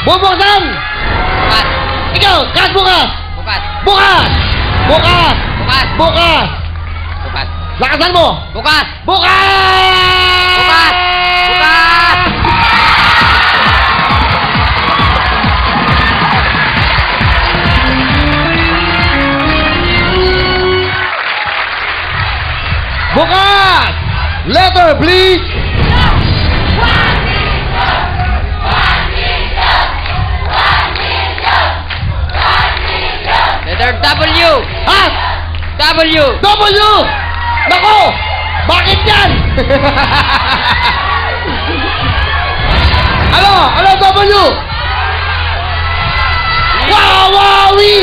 Bubuksan! Bukas. Ikaw, kas bukas! Bukas. Bukas! Bukas! Bukas. Bukas! Bukas. Lakasan mo! Bukas. Bukas! Bukas. Bukas. Bukas! Letter, please! Letter W. Ha? W. W! Nako! Bakit yan? Ano W? Wawawi!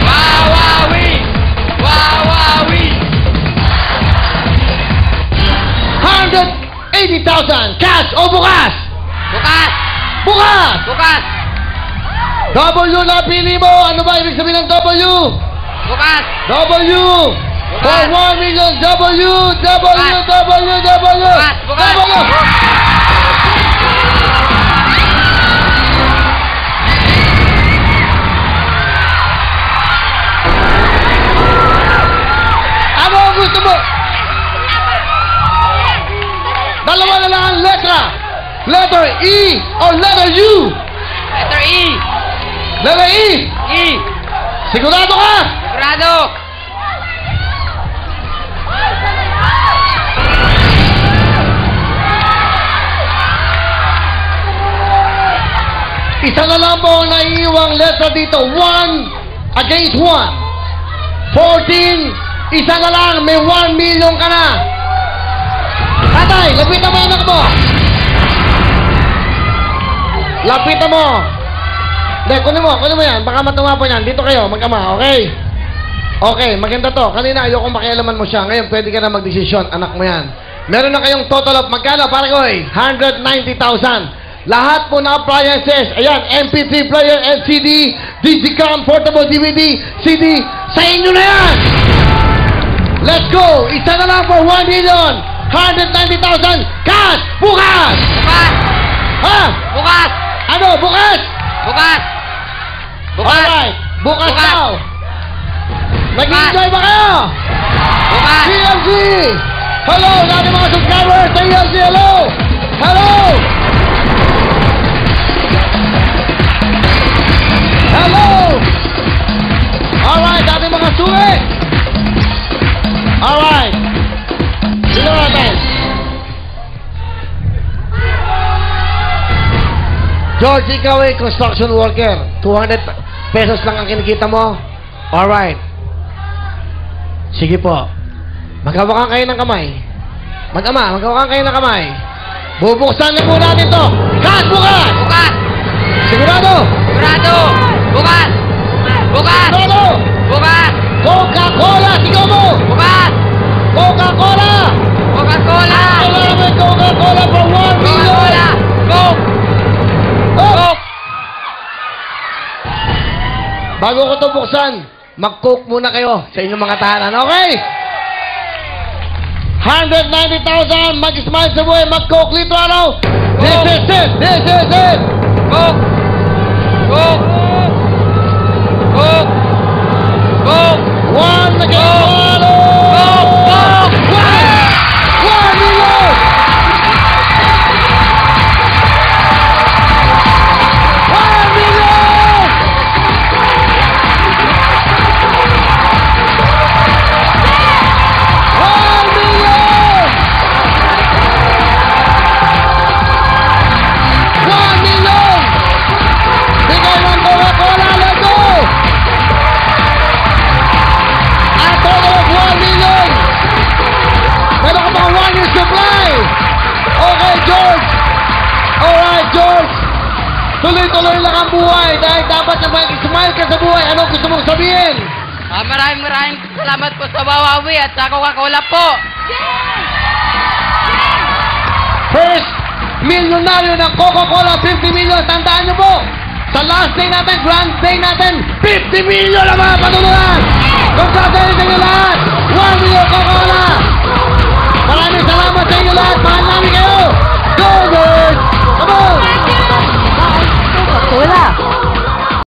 Wawawi. Wawawi. 180,000 cash o bukas? Bukas. Bukas! Bukas. W na pili mo. Ano ba ibig sabihin ng W? Bukas. W! For 1 million W! W! W! W! Bukas. Bukas. W! Ano ang gusto mo? Dalawa na lang ang letra. Letter E o letter U? Letter E. Letter E! E. Sigurado ka? Sigurado. Isa na lang po ang naiiwang letra dito. 1 against 1. 14. Isa na lang. May 1 million ka na. Tatay, lapitan mo anak mo. Lapitan mo. Hindi, kunin mo yan. Baka matuwa po yan. Dito kayo, mag-ama, okay? Okay, maganda to. Kanina ayoko makialaman mo siya. Ngayon, pwede ka na magdesisyon. Anak mo yan. Meron na kayong total of magkano, pare ko eh? 190,000. Lahat po na appliances. Ayan, MP3 player, LCD, Digicam, portable DVD, CD. Sa inyo na yan! Let's go! Isa na lang for 1 million! 190,000 cash! Bukas! Bukas. Ha? Bukas. Ano? Bukas? Bukas. Bukas. Alright! Bukas Bukas. daw! Nag-enjoy ba kayo? Bukas. TLC! Hello! Dati mga subscribers! TLC, hello! Hello! Hello! Alright! Dati mga suwi! Alright! Sino natin? George, ikaw ay construction worker. 200 pesos lang ang kinikita mo. Alright. Sige po. Maghawakan kayo ng kamay. Mag-ama, maghawakan kayo ng kamay. Bubuksan na po natin to. Cash bukas! Bukas. Sigurado! Sigurado. Bukas. Bukas. Sigurado! Bukas. Coca-Cola! Sigaw mo! Bukas. Coca-Cola! Coca-Cola. Kailangan mo yung Coca-Cola for 1 million! Coca-Cola. Coke. Oh! Coke. Bago ko ito buksan, mag-coke muna kayo sa inyong mga tahanan, okay? 190,000, mag-smile sa buhay, mag-coke litro araw. This is it! This is it! Coke. Coke. Coke. Coke. 1 against 1! Coke. Coke. 1 million! 1 million! Bigay ng Coca-Cola, let's go! A total of 1 million! Meron ka pang 1 year supply! Okay, George! Alright, George! Tuloy-tuloy lang ang buhay dahil dapat na mag-smile ka sa buhay. Ano gusto mong sabihin? Maraming salamat po sa Wawawi at sa Coca-Cola po. First milyonaryo ng Coca-Cola, 50 million. Tandaan nyo po, sa last day natin, grand day natin, 50 million ang mga panununan! Congratulations sa inyo lahat! 1 million Coca-Cola! Maraming salamat sa inyo lahat! Mahal namin kayo! Go, go!